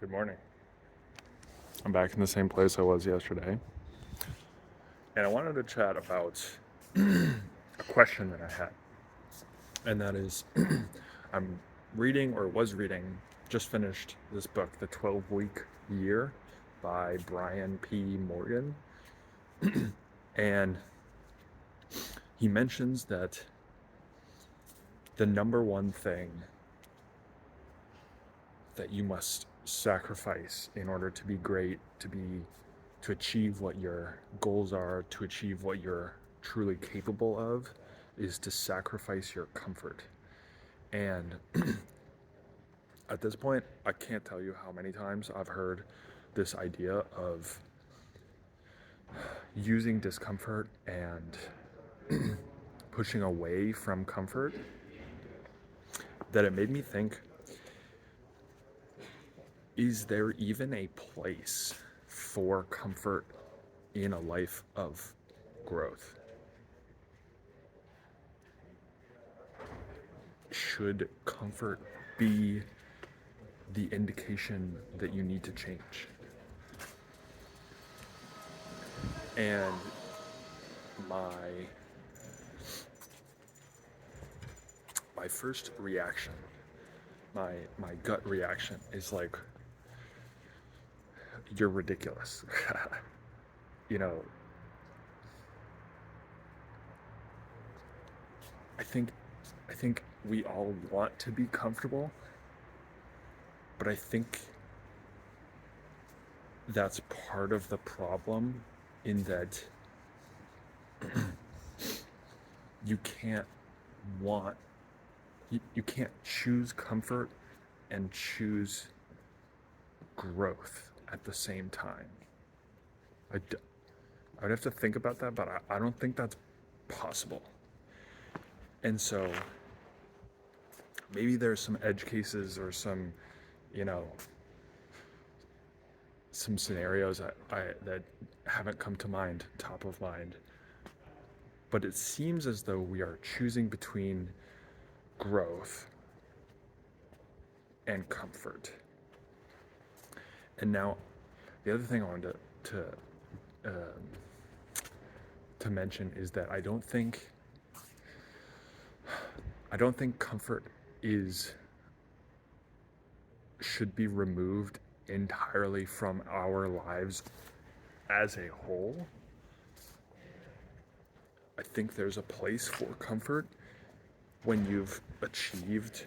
Good morning. I'm back in the same place I was yesterday. And I wanted to chat about a question that I had. And that is I'm reading, or was reading, just finished this book, The 12-Week Year by Brian P. Morgan. And he mentions that the number one thing that you must sacrifice in order to be great, to achieve what your goals are, to achieve what you're truly capable of, is to sacrifice your comfort. And at this point, I can't tell you how many times I've heard this idea of using discomfort and pushing away from comfort, that it made me think, is there even a place for comfort in a life of growth? Should comfort be the indication that you need to change? And my first reaction, my gut reaction is like, you're ridiculous. you know, I think we all want to be comfortable, but I think that's part of the problem, in that you can't want you can't choose comfort and choose growth at the same time. I would have to think about that, but I don't think that's possible. And so maybe there's some edge cases, or some, you know, some scenarios that haven't come to mind, top of mind. But it seems as though we are choosing between growth and comfort. And now, the other thing I wanted to mention is that I don't think comfort should be removed entirely from our lives as a whole. I think there's a place for comfort when you've achieved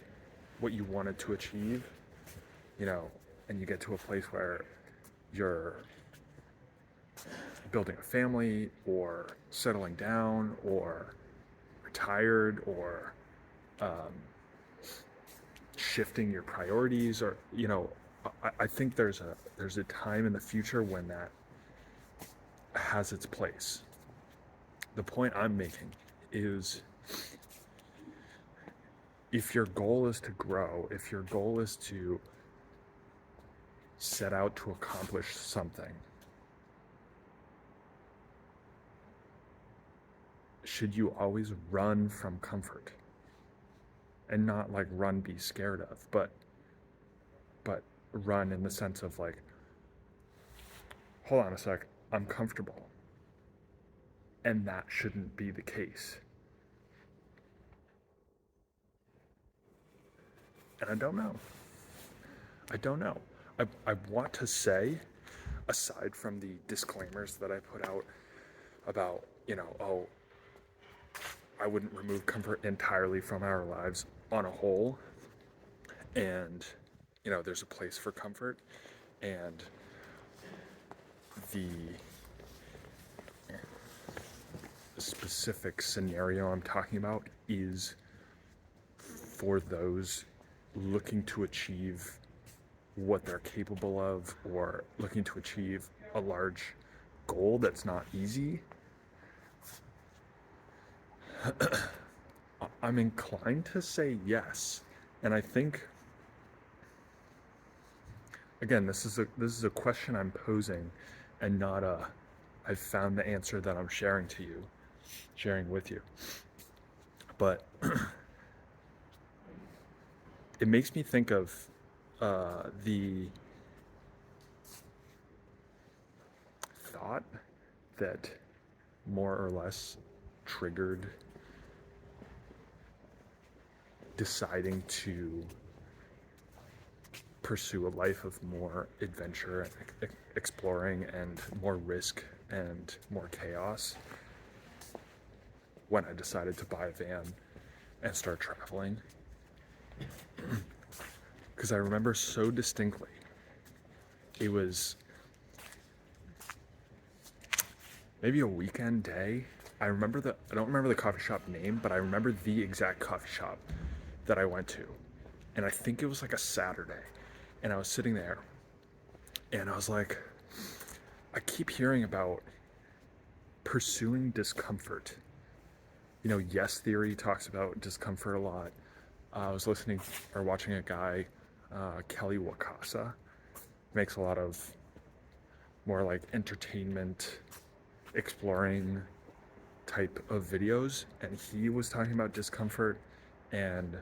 what you wanted to achieve, and you get to a place where you're building a family, or settling down, or retired, or shifting your priorities, or I think there's a time in the future when that has its place. The point I'm making is, if your goal is to grow, if your goal is to set out to accomplish something, should you always run from comfort? And not like run be scared of, but run in the sense of like, hold on a sec, I'm comfortable. And that shouldn't be the case. And I don't know. I want to say, aside from the disclaimers that I put out about, I wouldn't remove comfort entirely from our lives on a whole. And, there's a place for comfort. And the specific scenario I'm talking about is for those looking to achieve what they're capable of, or looking to achieve a large goal that's not easy. I'm inclined to say yes. And I think, again, this is a question I'm posing, and not I've found the answer that I'm sharing with you. But it makes me think of the thought that more or less triggered deciding to pursue a life of more adventure and exploring and more risk and more chaos when I decided to buy a van and start traveling. Because I remember so distinctly, it was maybe a weekend day. I don't remember the coffee shop name, but I remember the exact coffee shop that I went to. And I think it was like a Saturday. And I was sitting there and I was like, I keep hearing about pursuing discomfort. You know, Yes Theory talks about discomfort a lot. I was listening or watching a guy, Kelly Wakasa, makes a lot of more like entertainment, exploring type of videos, and he was talking about discomfort, and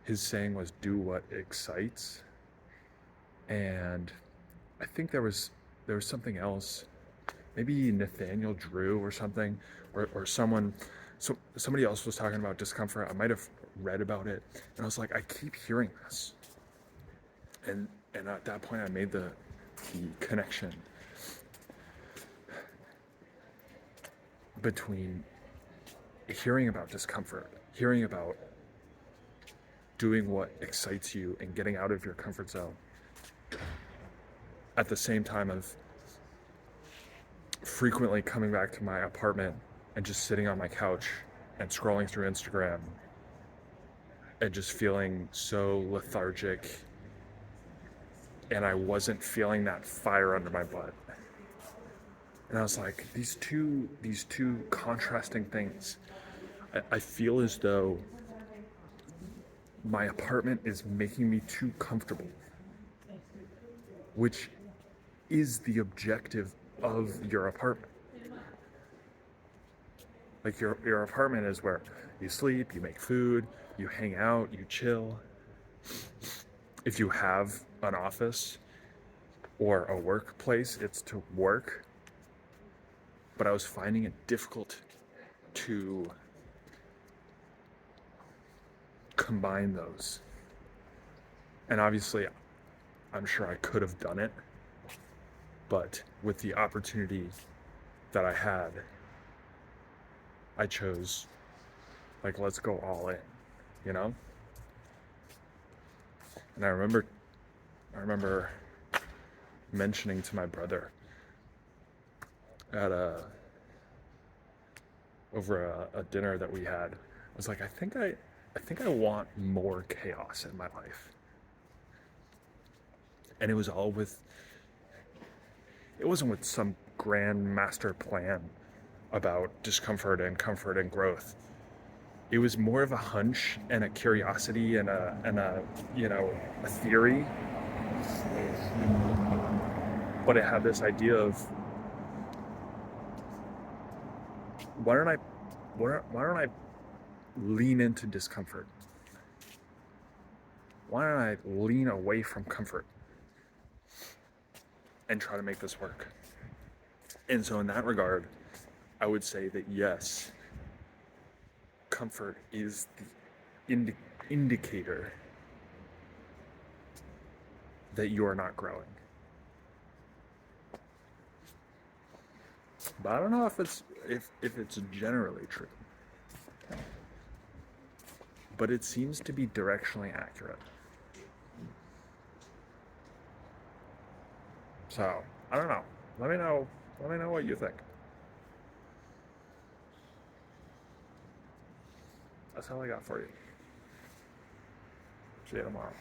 his saying was do what excites. And I think there was something else, maybe Nathaniel Drew or something, or somebody else was talking about discomfort. I might have read about it, and I was like, I keep hearing this, and at that point I made the connection between hearing about discomfort, hearing about doing what excites you and getting out of your comfort zone, at the same time of frequently coming back to my apartment and just sitting on my couch and scrolling through Instagram and just feeling so lethargic, and I wasn't feeling that fire under my butt. And I was like, these two contrasting things. I feel as though my apartment is making me too comfortable, which is the objective of your apartment. Like your apartment is where you sleep, you make food, you hang out, you chill. If you have an office or a workplace, it's to work. But I was finding it difficult to combine those. And obviously, I'm sure I could have done it, but with the opportunity that I had, I chose, like, let's go all in, you know? And I remember mentioning to my brother at over a dinner that we had, I was like, I think I want more chaos in my life. And it wasn't with some grand master plan about discomfort and comfort and growth. It was more of a hunch and a curiosity and a a theory. But it had this idea of, why don't I lean into discomfort? Why don't I lean away from comfort and try to make this work? And so in that regard, I would say that yes, comfort is the indicator that you are not growing. But I don't know if it's generally true. But it seems to be directionally accurate. So, I don't know. Let me know what you think. That's all I got for you. See you tomorrow.